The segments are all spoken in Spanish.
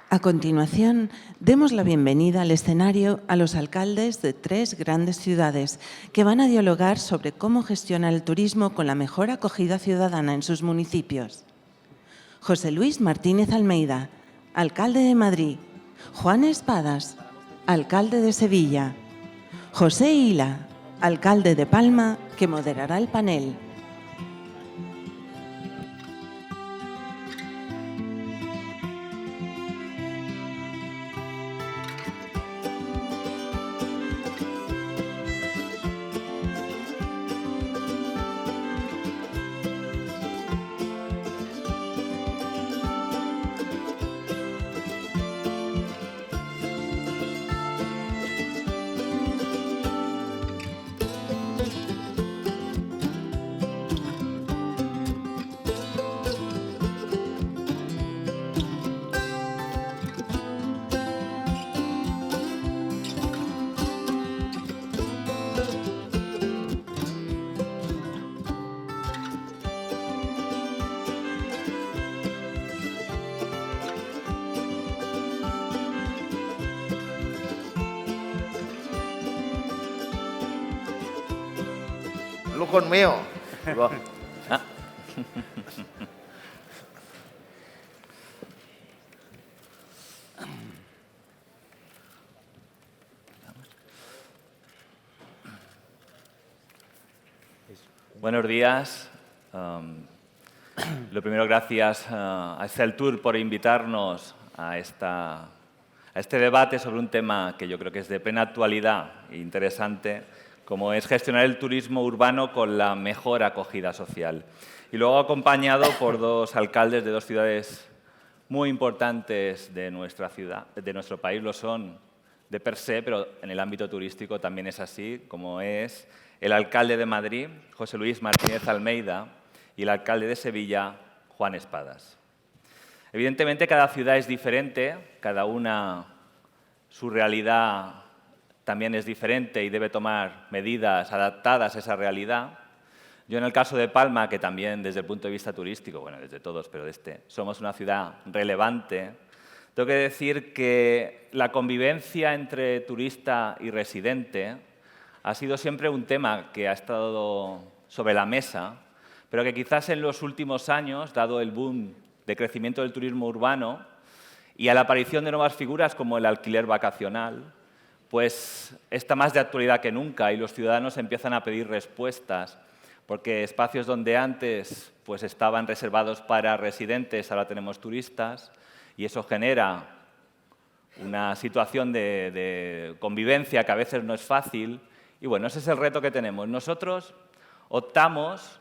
A continuación, demos la bienvenida al escenario a los alcaldes de 3 grandes ciudades que van a dialogar sobre cómo gestionar el turismo con la mejor acogida ciudadana en sus municipios. José Luis Martínez Almeida, alcalde de Madrid. Juan Espadas, alcalde de Sevilla. José Hila, alcalde de Palma, que moderará el panel. Lujo es mío. Buenos días. Lo primero, gracias a Celtur por invitarnos a este debate sobre un tema que yo creo que es de plena actualidad e interesante, como es gestionar el turismo urbano con la mejor acogida social. Y luego acompañado por 2 alcaldes de 2 ciudades muy importantes de nuestra ciudad, de nuestro país, lo son de per se, pero en el ámbito turístico también es así, como es el alcalde de Madrid, José Luis Martínez Almeida, y el alcalde de Sevilla, Juan Espadas. Evidentemente, cada ciudad es diferente, cada una, su realidad también es diferente y debe tomar medidas adaptadas a esa realidad. Yo, en el caso de Palma, que también desde el punto de vista turístico, bueno, desde todos, pero somos una ciudad relevante, tengo que decir que la convivencia entre turista y residente ha sido siempre un tema que ha estado sobre la mesa, pero que quizás en los últimos años, dado el boom de crecimiento del turismo urbano y a la aparición de nuevas figuras como el alquiler vacacional, pues está más de actualidad que nunca y los ciudadanos empiezan a pedir respuestas, porque espacios donde antes pues, estaban reservados para residentes, ahora tenemos turistas, y eso genera una situación de convivencia que a veces no es fácil. Y bueno, ese es el reto que tenemos. Nosotros optamos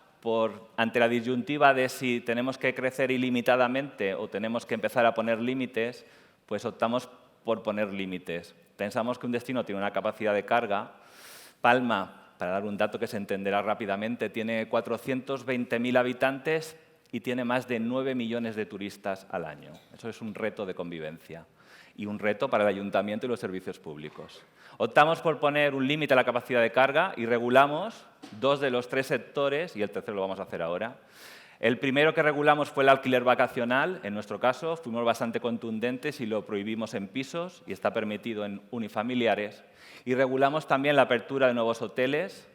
ante la disyuntiva de si tenemos que crecer ilimitadamente o tenemos que empezar a poner límites, pues optamos por poner límites. Pensamos que un destino tiene una capacidad de carga. Palma, para dar un dato que se entenderá rápidamente, tiene 420.000 habitantes y tiene más de 9 millones de turistas al año. Eso es un reto de convivencia y un reto para el ayuntamiento y los servicios públicos. Optamos por poner un límite a la capacidad de carga y regulamos 2 de los 3 sectores, y el tercero lo vamos a hacer ahora. El primero que regulamos fue el alquiler vacacional. En nuestro caso, fuimos bastante contundentes y lo prohibimos en pisos y está permitido en unifamiliares. Y regulamos también la apertura de nuevos hoteles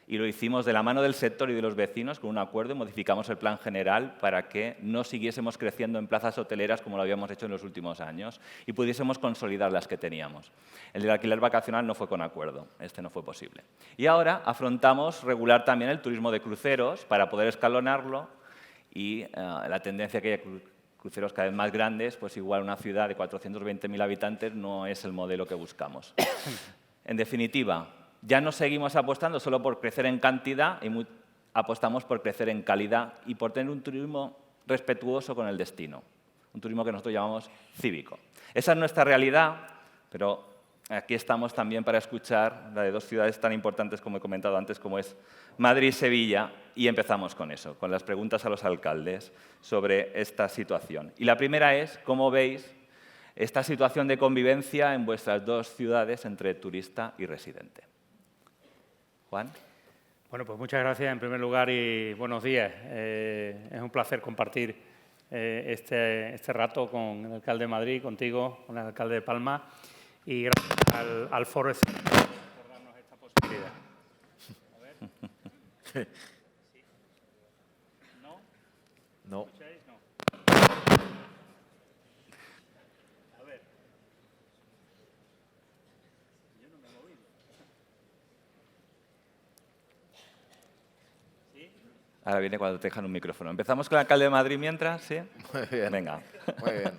y lo hicimos de la mano del sector y de los vecinos con un acuerdo y modificamos el plan general para que no siguiésemos creciendo en plazas hoteleras como lo habíamos hecho en los últimos años y pudiésemos consolidar las que teníamos. El del alquiler vacacional no fue con acuerdo, este no fue posible. Y ahora afrontamos regular también el turismo de cruceros para poder escalonarlo y la tendencia que haya cruceros cada vez más grandes, pues igual una ciudad de 420.000 habitantes no es el modelo que buscamos. En definitiva, ya no seguimos apostando solo por crecer en cantidad y apostamos por crecer en calidad y por tener un turismo respetuoso con el destino, un turismo que nosotros llamamos cívico. Esa es nuestra realidad, pero aquí estamos también para escuchar la de 2 ciudades tan importantes como he comentado antes, como es Madrid y Sevilla, y empezamos con eso, con las preguntas a los alcaldes sobre esta situación. Y la primera es, ¿cómo veis esta situación de convivencia en vuestras 2 ciudades entre turista y residente? Juan. Bueno, pues muchas gracias en primer lugar y buenos días. Es un placer compartir este rato con el alcalde de Madrid, contigo, con el alcalde de Palma, y gracias al Foro Escénico por darnos esta posibilidad. A ver. ¿Sí? ¿No? No. ¿Escucháis? No. A ver. Yo no me he movido. ¿Sí? Ahora viene cuando te dejan un micrófono. ¿Empezamos con el alcalde de Madrid mientras? ¿Sí? Muy bien. Venga. Muy bien.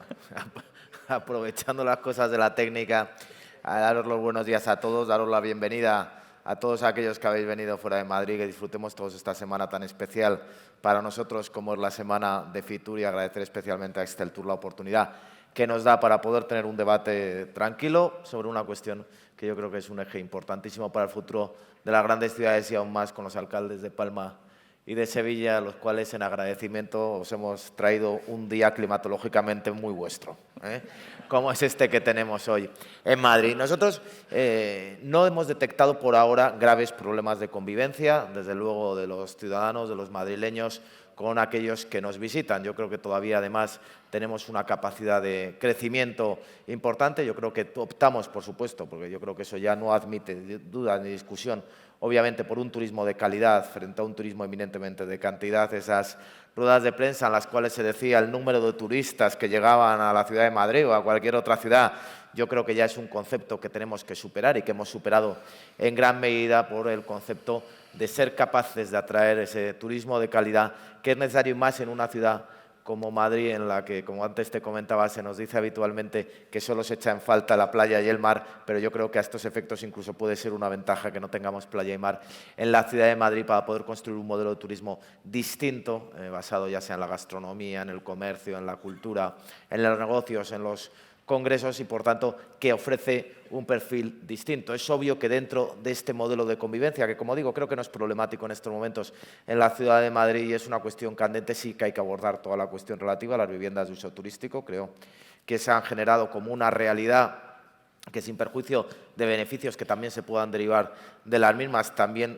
Aprovechando las cosas de la técnica, a daros los buenos días a todos, daros la bienvenida a todos aquellos que habéis venido fuera de Madrid, que disfrutemos todos esta semana tan especial para nosotros como es la semana de Fitur, y agradecer especialmente a Exceltur la oportunidad que nos da para poder tener un debate tranquilo sobre una cuestión que yo creo que es un eje importantísimo para el futuro de las grandes ciudades y aún más con los alcaldes de Palma y de Sevilla, a los cuales en agradecimiento os hemos traído un día climatológicamente muy vuestro, como es este que tenemos hoy en Madrid. Nosotros no hemos detectado por ahora graves problemas de convivencia, desde luego de los ciudadanos, de los madrileños, con aquellos que nos visitan. Yo creo que todavía, además, tenemos una capacidad de crecimiento importante. Yo creo que optamos, por supuesto, porque yo creo que eso ya no admite duda ni discusión, obviamente por un turismo de calidad frente a un turismo eminentemente de cantidad. Esas ruedas de prensa en las cuales se decía el número de turistas que llegaban a la ciudad de Madrid o a cualquier otra ciudad, yo creo que ya es un concepto que tenemos que superar y que hemos superado en gran medida por el concepto de ser capaces de atraer ese turismo de calidad que es necesario, más en una ciudad como Madrid, en la que, como antes te comentaba, se nos dice habitualmente que solo se echa en falta la playa y el mar, pero yo creo que a estos efectos incluso puede ser una ventaja que no tengamos playa y mar en la ciudad de Madrid para poder construir un modelo de turismo distinto, basado ya sea en la gastronomía, en el comercio, en la cultura, en los negocios, en los congresos, y por tanto que ofrece un perfil distinto. Es obvio que dentro de este modelo de convivencia, que como digo creo que no es problemático en estos momentos en la ciudad de Madrid y es una cuestión candente, sí que hay que abordar toda la cuestión relativa a las viviendas de uso turístico. Creo que se han generado como una realidad que, sin perjuicio de beneficios que también se puedan derivar de las mismas, también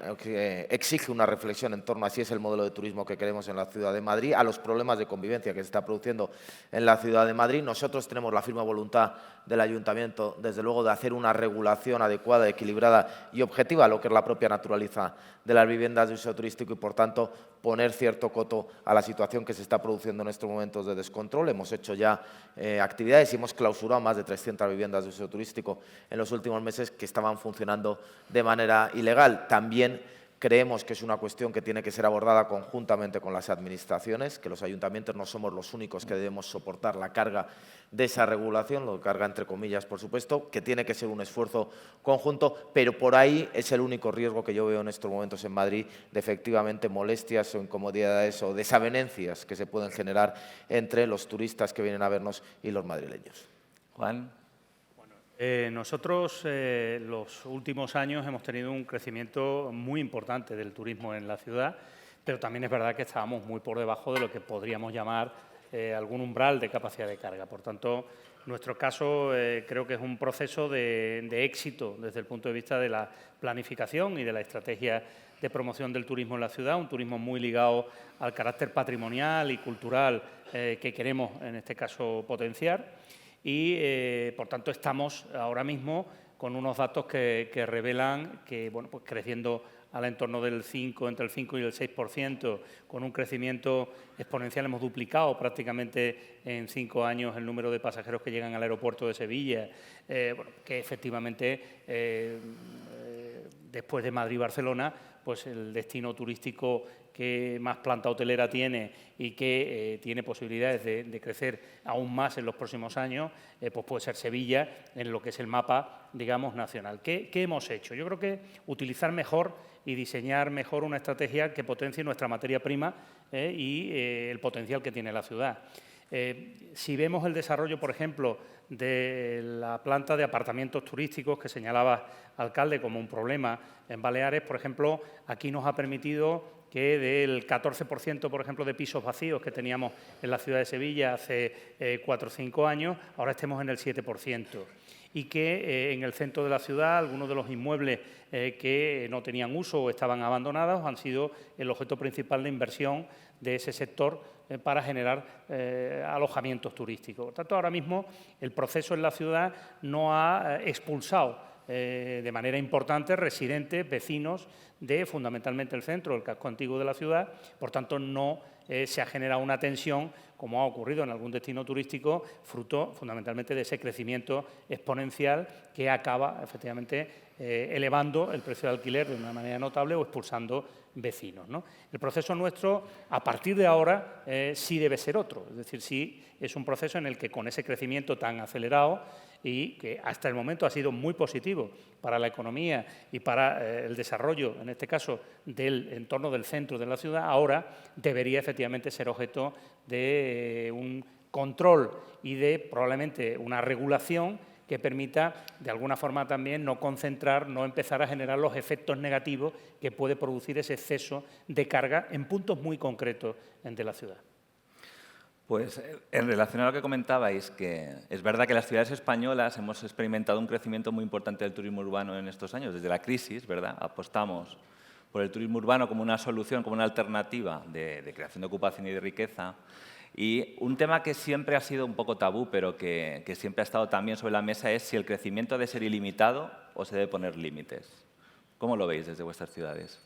exige una reflexión en torno a si es el modelo de turismo que queremos en la ciudad de Madrid, a los problemas de convivencia que se está produciendo en la ciudad de Madrid. Nosotros tenemos la firme voluntad del Ayuntamiento, desde luego, de hacer una regulación adecuada, equilibrada y objetiva a lo que es la propia naturaleza de las viviendas de uso turístico y, por tanto, poner cierto coto a la situación que se está produciendo en estos momentos de descontrol. Hemos hecho ya actividades y hemos clausurado más de 300 viviendas de uso turístico en los últimos meses que estaban funcionando de manera ilegal. También creemos que es una cuestión que tiene que ser abordada conjuntamente con las administraciones, que los ayuntamientos no somos los únicos que debemos soportar la carga de esa regulación, lo carga entre comillas, por supuesto, que tiene que ser un esfuerzo conjunto, pero por ahí es el único riesgo que yo veo en estos momentos en Madrid de efectivamente molestias o incomodidades o desavenencias que se pueden generar entre los turistas que vienen a vernos y los madrileños. Juan. Nosotros los últimos años hemos tenido un crecimiento muy importante del turismo en la ciudad, pero también es verdad que estábamos muy por debajo de lo que podríamos llamar algún umbral de capacidad de carga. Por tanto, nuestro caso creo que es un proceso de éxito desde el punto de vista de la planificación y de la estrategia de promoción del turismo en la ciudad, un turismo muy ligado al carácter patrimonial y cultural que queremos, en este caso, potenciar. Y, por tanto, estamos ahora mismo con unos datos que revelan que, bueno, pues creciendo al entorno del 5, entre el 5 y el 6%, con un crecimiento exponencial. Hemos duplicado prácticamente en 5 años el número de pasajeros que llegan al aeropuerto de Sevilla, bueno, que efectivamente, después de Madrid y Barcelona, pues el destino turístico que más planta hotelera tiene y que tiene posibilidades de crecer aún más en los próximos años, pues puede ser Sevilla en lo que es el mapa, digamos, nacional. ¿Qué hemos hecho? Yo creo que utilizar mejor y diseñar mejor una estrategia que potencie nuestra materia prima y el potencial que tiene la ciudad. Si vemos el desarrollo, por ejemplo, de la planta de apartamentos turísticos que señalaba alcalde como un problema en Baleares, por ejemplo, aquí nos ha permitido que del 14%, por ejemplo, de pisos vacíos que teníamos en la ciudad de Sevilla hace 4 o 5 años, ahora estemos en el 7%. Y que en el centro de la ciudad algunos de los inmuebles que no tenían uso o estaban abandonados han sido el objeto principal de inversión de ese sector para generar alojamientos turísticos. Por tanto, ahora mismo el proceso en la ciudad no ha expulsado de manera importante residentes, vecinos de fundamentalmente el centro, el casco antiguo de la ciudad. Por tanto, no se ha generado una tensión, como ha ocurrido en algún destino turístico, fruto fundamentalmente de ese crecimiento exponencial que acaba efectivamente elevando el precio de alquiler de una manera notable o expulsando vecinos, ¿no? El proceso nuestro, a partir de ahora, sí debe ser otro. Es decir, sí es un proceso en el que con ese crecimiento tan acelerado y que hasta el momento ha sido muy positivo para la economía y para el desarrollo, en este caso, del entorno del centro de la ciudad, ahora debería efectivamente ser objeto de un control y de probablemente una regulación que permita, de alguna forma también, no concentrar, no empezar a generar los efectos negativos que puede producir ese exceso de carga en puntos muy concretos de la ciudad. Pues en relación a lo que comentabais, que es verdad que las ciudades españolas hemos experimentado un crecimiento muy importante del turismo urbano en estos años. Desde la crisis, ¿verdad?, apostamos por el turismo urbano como una solución, como una alternativa de creación de ocupación y de riqueza. Y un tema que siempre ha sido un poco tabú, pero que siempre ha estado también sobre la mesa, es si el crecimiento ha de ser ilimitado o se debe poner límites. ¿Cómo lo veis desde vuestras ciudades?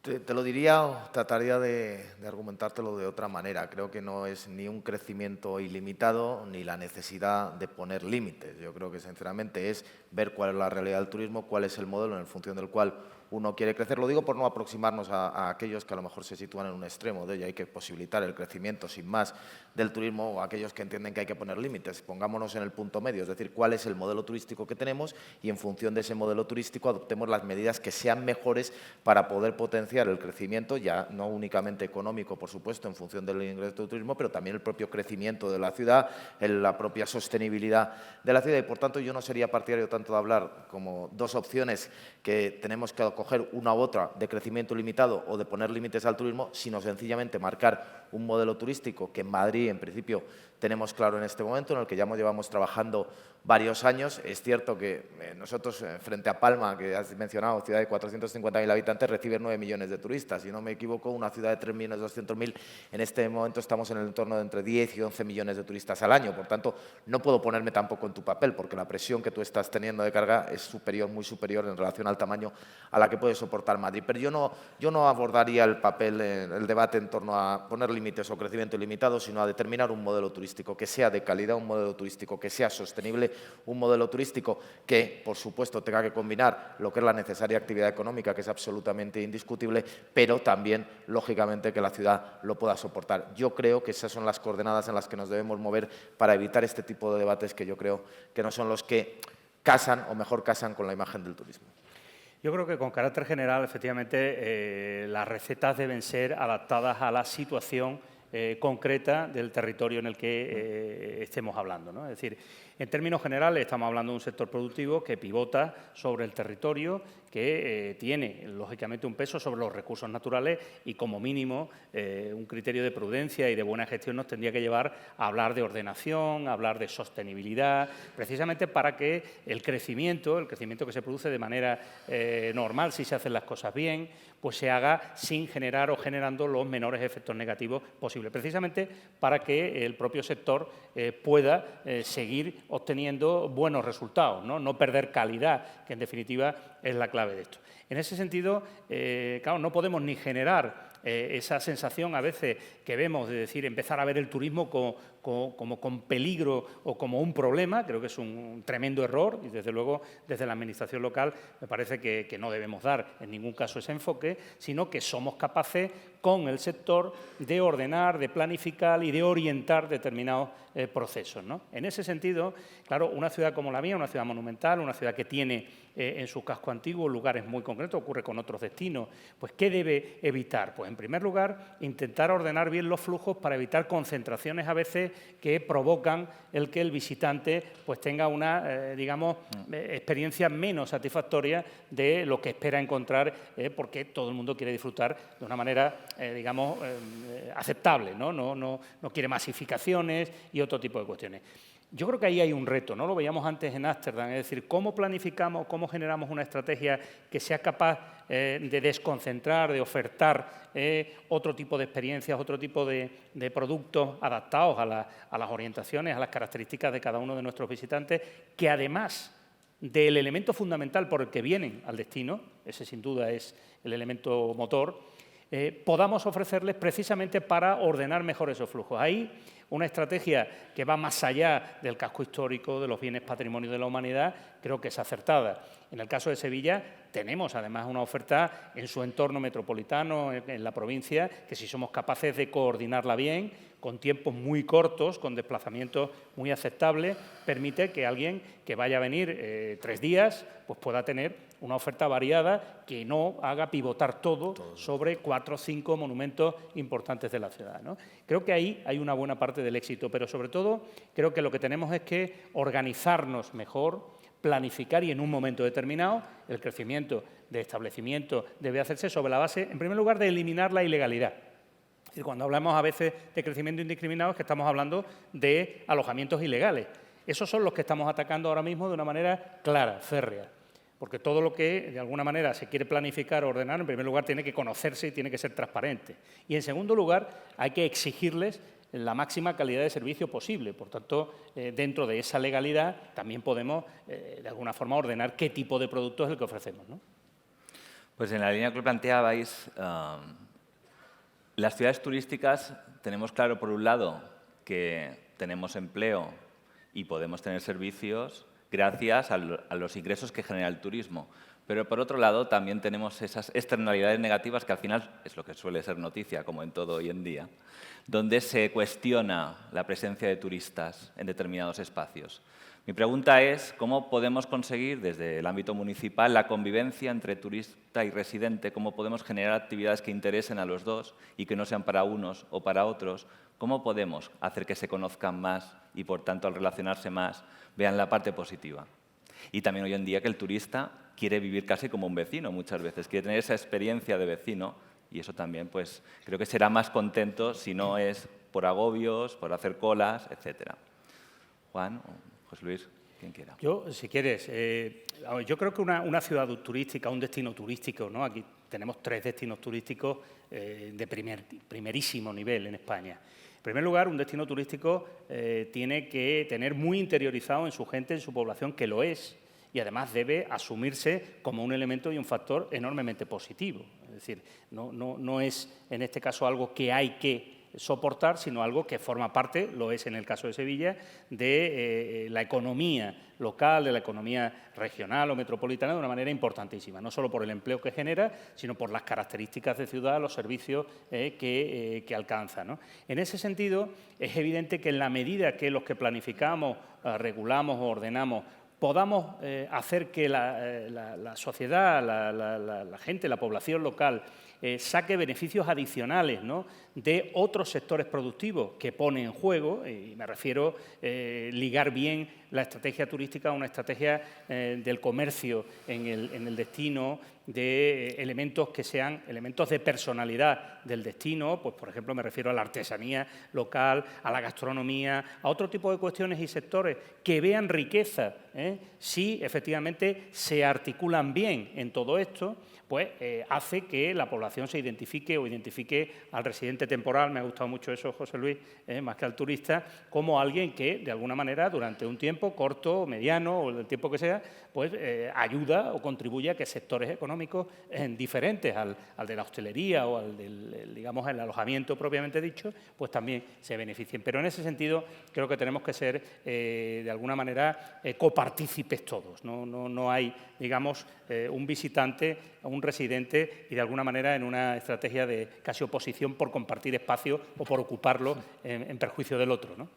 Te lo diría o trataría de argumentártelo de otra manera. Creo que no es ni un crecimiento ilimitado ni la necesidad de poner límites. Yo creo que, sinceramente, es ver cuál es la realidad del turismo, cuál es el modelo en función del cual uno quiere crecer. Lo digo por no aproximarnos a aquellos que a lo mejor se sitúan en un extremo de ello. Hay que posibilitar el crecimiento sin más del turismo, o aquellos que entienden que hay que poner límites. Pongámonos en el punto medio, es decir, cuál es el modelo turístico que tenemos y en función de ese modelo turístico adoptemos las medidas que sean mejores para poder potenciar el crecimiento, ya no únicamente económico, por supuesto, en función del ingreso del turismo, pero también el propio crecimiento de la ciudad, la propia sostenibilidad de la ciudad. Y, por tanto, yo no sería partidario tanto de hablar como dos opciones que tenemos que coger una u otra, de crecimiento limitado o de poner límites al turismo, sino sencillamente marcar un modelo turístico que en Madrid, en principio, tenemos claro en este momento, en el que ya llevamos trabajando varios años. Es cierto que nosotros, frente a Palma, que has mencionado, ciudad de 450.000 habitantes, recibe 9 millones de turistas. Si no me equivoco, una ciudad de 3.200.000, en este momento estamos en el entorno de entre 10 y 11 millones de turistas al año. Por tanto, no puedo ponerme tampoco en tu papel, porque la presión que tú estás teniendo de carga es superior, muy superior en relación al tamaño a la que puede soportar Madrid. Pero yo no abordaría el papel, el debate en torno a poner límites o crecimiento ilimitado, sino a determinar un modelo turístico que sea de calidad, un modelo turístico que sea sostenible, un modelo turístico que, por supuesto, tenga que combinar lo que es la necesaria actividad económica, que es absolutamente indiscutible, pero también, lógicamente, que la ciudad lo pueda soportar. Yo creo que esas son las coordenadas en las que nos debemos mover para evitar este tipo de debates que yo creo que no son los que casan, o mejor casan, con la imagen del turismo. Yo creo que, con carácter general, efectivamente, las recetas deben ser adaptadas a la situación concreta del territorio en el que estemos hablando, ¿no? Es decir, en términos generales estamos hablando de un sector productivo que pivota sobre el territorio, que tiene, lógicamente, un peso sobre los recursos naturales y, como mínimo, un criterio de prudencia y de buena gestión nos tendría que llevar a hablar de ordenación, a hablar de sostenibilidad, precisamente para que el crecimiento que se produce de manera normal, si se hacen las cosas bien, pues se haga sin generar o generando los menores efectos negativos posibles, precisamente para que el propio sector pueda seguir obteniendo buenos resultados, no perder calidad, que en definitiva es la clave de esto. En ese sentido, claro, no podemos ni generar esa sensación a veces que vemos de decir, empezar a ver el turismo como con peligro o como un problema. Creo que es un tremendo error y, desde luego, desde la Administración local me parece que no debemos dar en ningún caso ese enfoque, sino que somos capaces, con el sector, de ordenar, de planificar y de orientar determinados procesos, ¿no? En ese sentido, claro, una ciudad como la mía, una ciudad monumental, una ciudad que tiene en su casco antiguo lugares muy concretos, ocurre con otros destinos, pues ¿qué debe evitar? Pues Pues en primer lugar, intentar ordenar bien los flujos para evitar concentraciones a veces que provocan el que el visitante pues tenga una, experiencia menos satisfactoria de lo que espera encontrar, porque todo el mundo quiere disfrutar de una manera, aceptable, ¿no? No quiere masificaciones y otro tipo de cuestiones. Yo creo que ahí hay un reto, ¿no? Lo veíamos antes en Ámsterdam, es decir, cómo planificamos, cómo generamos una estrategia que sea capaz de desconcentrar, de ofertar otro tipo de experiencias, otro tipo de productos adaptados a las orientaciones, a las características de cada uno de nuestros visitantes, que además del elemento fundamental por el que vienen al destino, ese sin duda es el elemento motor, podamos ofrecerles precisamente para ordenar mejor esos flujos. Ahí una estrategia que va más allá del casco histórico, de los bienes patrimonio de la humanidad, creo que es acertada. En el caso de Sevilla tenemos además una oferta en su entorno metropolitano, en la provincia, que si somos capaces de coordinarla bien, con tiempos muy cortos, con desplazamientos muy aceptables, permite que alguien que vaya a venir 3 días pues pueda tener una oferta variada que no haga pivotar todo sobre 4 o 5 monumentos importantes de la ciudad, ¿no? Creo que ahí hay una buena parte del éxito, pero sobre todo creo que lo que tenemos es que organizarnos mejor, planificar y en un momento determinado el crecimiento de establecimientos debe hacerse sobre la base, en primer lugar, de eliminar la ilegalidad. Es decir, cuando hablamos a veces de crecimiento indiscriminado es que estamos hablando de alojamientos ilegales. Esos son los que estamos atacando ahora mismo de una manera clara, férrea. Porque todo lo que, de alguna manera, se quiere planificar o ordenar, en primer lugar, tiene que conocerse y tiene que ser transparente. Y, en segundo lugar, hay que exigirles la máxima calidad de servicio posible. Por tanto, dentro de esa legalidad, también podemos, de alguna forma, ordenar qué tipo de producto es el que ofrecemos, ¿no? Pues en la línea que planteabais, las ciudades turísticas tenemos claro, por un lado, que tenemos empleo y podemos tener servicios gracias a los ingresos que genera el turismo. Pero, por otro lado, también tenemos esas externalidades negativas que al final es lo que suele ser noticia, como en todo hoy en día, donde se cuestiona la presencia de turistas en determinados espacios. Mi pregunta es, ¿cómo podemos conseguir desde el ámbito municipal la convivencia entre turista y residente? ¿Cómo podemos generar actividades que interesen a los dos y que no sean para unos o para otros? ¿Cómo podemos hacer que se conozcan más y, por tanto, al relacionarse más, vean la parte positiva? Y también hoy en día que el turista quiere vivir casi como un vecino muchas veces, quiere tener esa experiencia de vecino y eso también pues, creo que será más contento si no es por agobios, por hacer colas, etc. Juan o José Luis, quien quiera. Yo, si quieres, yo creo que una ciudad turística, un destino turístico, ¿no? Aquí tenemos 3 destinos turísticos de primerísimo nivel en España. En primer lugar, un destino turístico tiene que tener muy interiorizado en su gente, en su población, que lo es, y además debe asumirse como un elemento y un factor enormemente positivo. Es decir, no es en este caso algo que hay que soportar, sino algo que forma parte, lo es en el caso de Sevilla, de la economía local, de la economía regional o metropolitana de una manera importantísima, no solo por el empleo que genera, sino por las características de ciudad, los servicios que alcanza, ¿no? En ese sentido, es evidente que en la medida que los que planificamos, regulamos o ordenamos podamos hacer que la sociedad, la gente, la población local saque beneficios adicionales, ¿no?, de otros sectores productivos que pone en juego, y me refiero a ligar bien la estrategia turística a una estrategia del comercio en el destino, de elementos que sean elementos de personalidad del destino, pues por ejemplo me refiero a la artesanía local, a la gastronomía, a otro tipo de cuestiones y sectores que vean riqueza, si efectivamente se articulan bien en todo esto, pues hace que la población se identifique o identifique al residente temporal, me ha gustado mucho eso, José Luis, más que al turista, como alguien que, de alguna manera, durante un tiempo corto, mediano o el tiempo que sea, pues ayuda o contribuye a que sectores económicos diferentes al de la hostelería o al del, digamos, el alojamiento propiamente dicho, pues también se beneficien. Pero en ese sentido creo que tenemos que ser, de alguna manera, copartícipes todos. No hay, digamos, un visitante, un residente y, de alguna manera, en una estrategia de casi oposición por compartir espacio o por ocuparlo en perjuicio del otro, ¿no?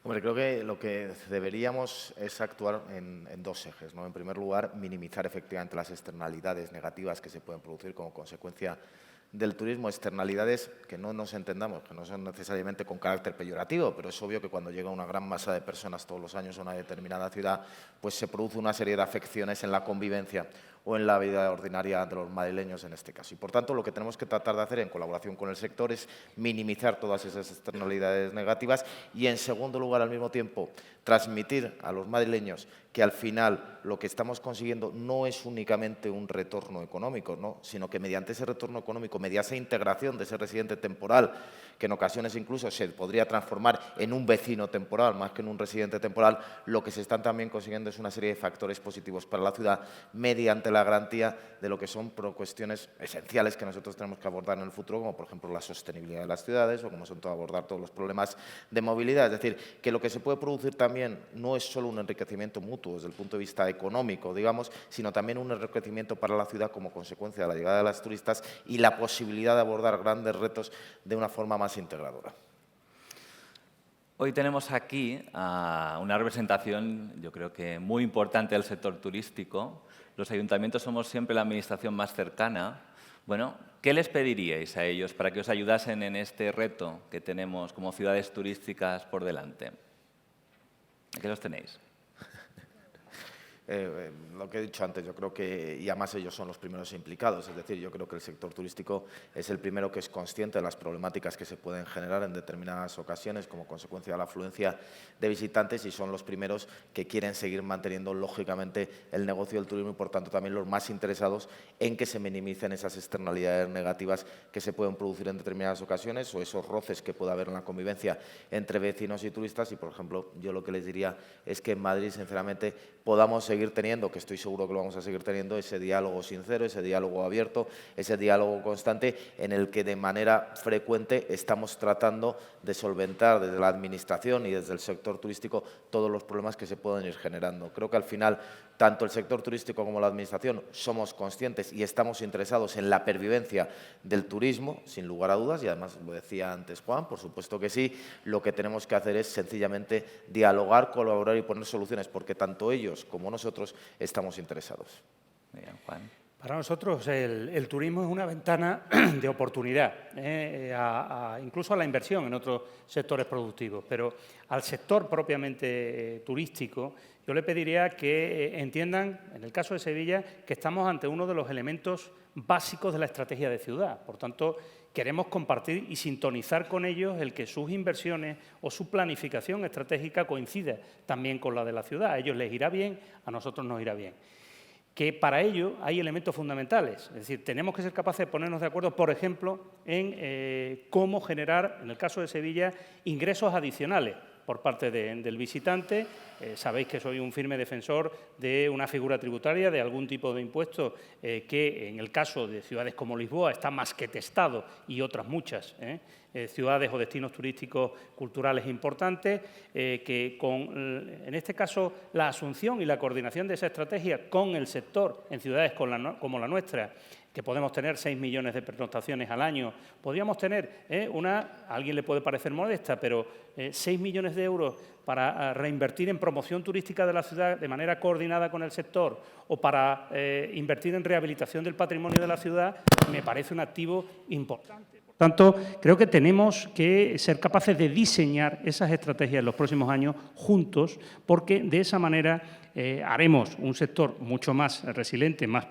Hombre, creo que lo que deberíamos es actuar en 2 ejes, ¿no? En primer lugar, minimizar efectivamente las externalidades negativas que se pueden producir como consecuencia del turismo, externalidades que no nos entendamos, que no son necesariamente con carácter peyorativo, pero es obvio que cuando llega una gran masa de personas todos los años a una determinada ciudad, pues se produce una serie de afecciones en la convivencia o en la vida ordinaria de los madrileños en este caso. Y, por tanto, lo que tenemos que tratar de hacer en colaboración con el sector es minimizar todas esas externalidades negativas y, en segundo lugar, al mismo tiempo, transmitir a los madrileños que al final lo que estamos consiguiendo no es únicamente un retorno económico, ¿no?, sino que mediante ese retorno económico, mediante esa integración de ese residente temporal, que en ocasiones incluso se podría transformar en un vecino temporal más que en un residente temporal, lo que se están también consiguiendo es una serie de factores positivos para la ciudad mediante la garantía de lo que son cuestiones esenciales que nosotros tenemos que abordar en el futuro, como por ejemplo la sostenibilidad de las ciudades o como son abordar todos los problemas de movilidad. Es decir, que lo que se puede producir también no es solo un enriquecimiento mutuo desde el punto de vista económico, digamos, sino también un enriquecimiento para la ciudad como consecuencia de la llegada de los turistas y la posibilidad de abordar grandes retos de una forma más integradora. Hoy tenemos aquí una representación, yo creo que muy importante del sector turístico. Los ayuntamientos somos siempre la administración más cercana. Bueno, ¿qué les pediríais a ellos para que os ayudasen en este reto que tenemos como ciudades turísticas por delante? ¿Qué los tenéis? Lo que he dicho antes, yo creo que, y además ellos son los primeros implicados, es decir, yo creo que el sector turístico es el primero que es consciente de las problemáticas que se pueden generar en determinadas ocasiones como consecuencia de la afluencia de visitantes y son los primeros que quieren seguir manteniendo, lógicamente, el negocio del turismo y, por tanto, también los más interesados en que se minimicen esas externalidades negativas que se pueden producir en determinadas ocasiones o esos roces que pueda haber en la convivencia entre vecinos y turistas y, por ejemplo, yo lo que les diría es que en Madrid, sinceramente, podamos seguir teniendo, que estoy seguro que lo vamos a seguir teniendo, ese diálogo sincero, ese diálogo abierto, ese diálogo constante en el que de manera frecuente estamos tratando de solventar desde la Administración y desde el sector turístico todos los problemas que se pueden ir generando. Creo que al final tanto el sector turístico como la Administración somos conscientes y estamos interesados en la pervivencia del turismo, sin lugar a dudas, y además lo decía antes Juan, por supuesto que sí, lo que tenemos que hacer es sencillamente dialogar, colaborar y poner soluciones, porque tanto ellos como nosotros estamos interesados. Bien, Juan. Para nosotros el turismo es una ventana de oportunidad, incluso a la inversión en otros sectores productivos, pero al sector propiamente turístico yo le pediría que entiendan, en el caso de Sevilla, que estamos ante uno de los elementos básicos de la estrategia de ciudad. Por tanto, queremos compartir y sintonizar con ellos el que sus inversiones o su planificación estratégica coincida también con la de la ciudad. A ellos les irá bien, a nosotros nos irá bien. Que para ello hay elementos fundamentales. Es decir, tenemos que ser capaces de ponernos de acuerdo, por ejemplo, en cómo generar, en el caso de Sevilla, ingresos adicionales por parte del visitante. Sabéis que soy un firme defensor de una figura tributaria, de algún tipo de impuesto que, en el caso de ciudades como Lisboa, está más que testado y otras muchas ciudades o destinos turísticos culturales importantes, que con, en este caso, la asunción y la coordinación de esa estrategia con el sector en ciudades como la nuestra, que podemos tener 6 millones de pernoctaciones al año, podríamos tener a alguien le puede parecer modesta, pero 6 millones de euros para reinvertir en promoción turística de la ciudad de manera coordinada con el sector o para invertir en rehabilitación del patrimonio de la ciudad, me parece un activo importante. Por tanto, creo que tenemos que ser capaces de diseñar esas estrategias en los próximos años juntos, porque de esa manera haremos un sector mucho más resiliente, más,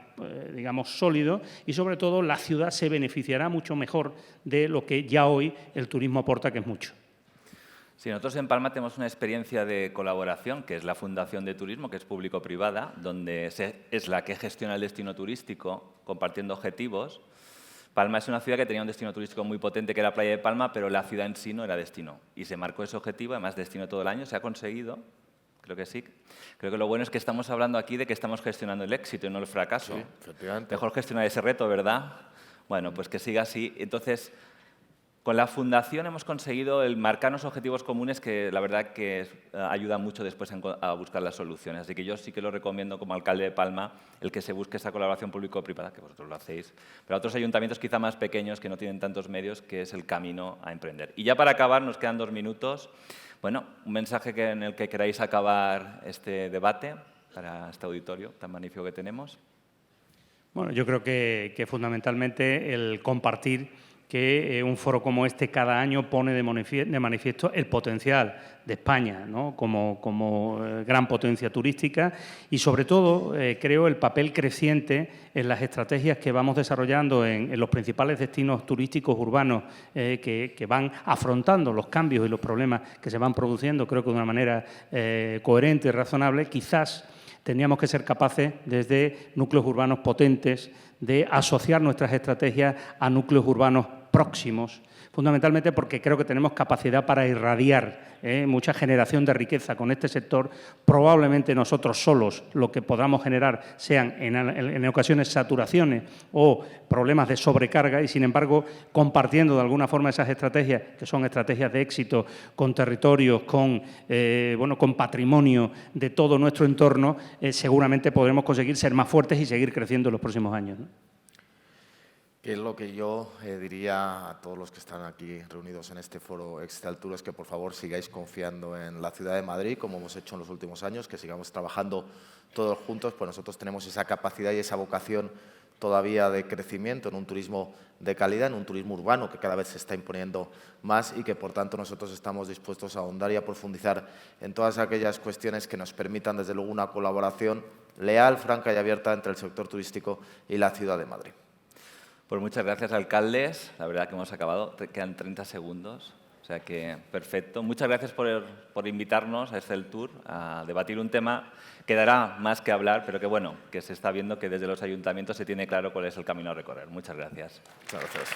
digamos, sólido y, sobre todo, la ciudad se beneficiará mucho mejor de lo que ya hoy el turismo aporta, que es mucho. Sí, nosotros en Palma tenemos una experiencia de colaboración, que es la Fundación de Turismo, que es público-privada, donde es la que gestiona el destino turístico, compartiendo objetivos. Palma es una ciudad que tenía un destino turístico muy potente, que era Playa de Palma, pero la ciudad en sí no era destino. Y se marcó ese objetivo, además destino todo el año, se ha conseguido. Creo que sí. Creo que lo bueno es que estamos hablando aquí de que estamos gestionando el éxito y no el fracaso. Sí, efectivamente. Mejor gestionar ese reto, ¿verdad? Bueno, pues que siga así. Entonces, con la Fundación hemos conseguido el marcarnos objetivos comunes que la verdad que ayuda mucho después a buscar las soluciones. Así que yo sí que lo recomiendo como alcalde de Palma el que se busque esa colaboración público-privada, que vosotros lo hacéis, pero a otros ayuntamientos quizá más pequeños que no tienen tantos medios, que es el camino a emprender. Y ya para acabar, nos quedan 2 minutos. Bueno, un mensaje en el que queráis acabar este debate para este auditorio tan magnífico que tenemos. Bueno, yo creo que fundamentalmente el compartir que un foro como este cada año pone de manifiesto el potencial de España, ¿no? como gran potencia turística y, sobre todo, creo el papel creciente en las estrategias que vamos desarrollando en los principales destinos turísticos urbanos que van afrontando los cambios y los problemas que se van produciendo, creo que de una manera coherente y razonable. Quizás teníamos que ser capaces, desde núcleos urbanos potentes, de asociar nuestras estrategias a núcleos urbanos próximos, fundamentalmente porque creo que tenemos capacidad para irradiar mucha generación de riqueza con este sector. Probablemente nosotros solos lo que podamos generar sean en ocasiones saturaciones o problemas de sobrecarga y, sin embargo, compartiendo de alguna forma esas estrategias, que son estrategias de éxito con territorios, con patrimonio de todo nuestro entorno, seguramente podremos conseguir ser más fuertes y seguir creciendo en los próximos años, ¿no? Que es lo que yo diría a todos los que están aquí reunidos en este foro Exceltur, es que por favor sigáis confiando en la ciudad de Madrid, como hemos hecho en los últimos años, que sigamos trabajando todos juntos, pues nosotros tenemos esa capacidad y esa vocación todavía de crecimiento en un turismo de calidad, en un turismo urbano que cada vez se está imponiendo más y que, por tanto, nosotros estamos dispuestos a ahondar y a profundizar en todas aquellas cuestiones que nos permitan, desde luego, una colaboración leal, franca y abierta entre el sector turístico y la ciudad de Madrid. Pues muchas gracias, alcaldes. La verdad que hemos acabado. Quedan 30 segundos. O sea que, perfecto. Muchas gracias por invitarnos a Exceltur a debatir un tema que dará más que hablar, pero que, bueno, que se está viendo que desde los ayuntamientos se tiene claro cuál es el camino a recorrer. Muchas gracias. Muchas gracias.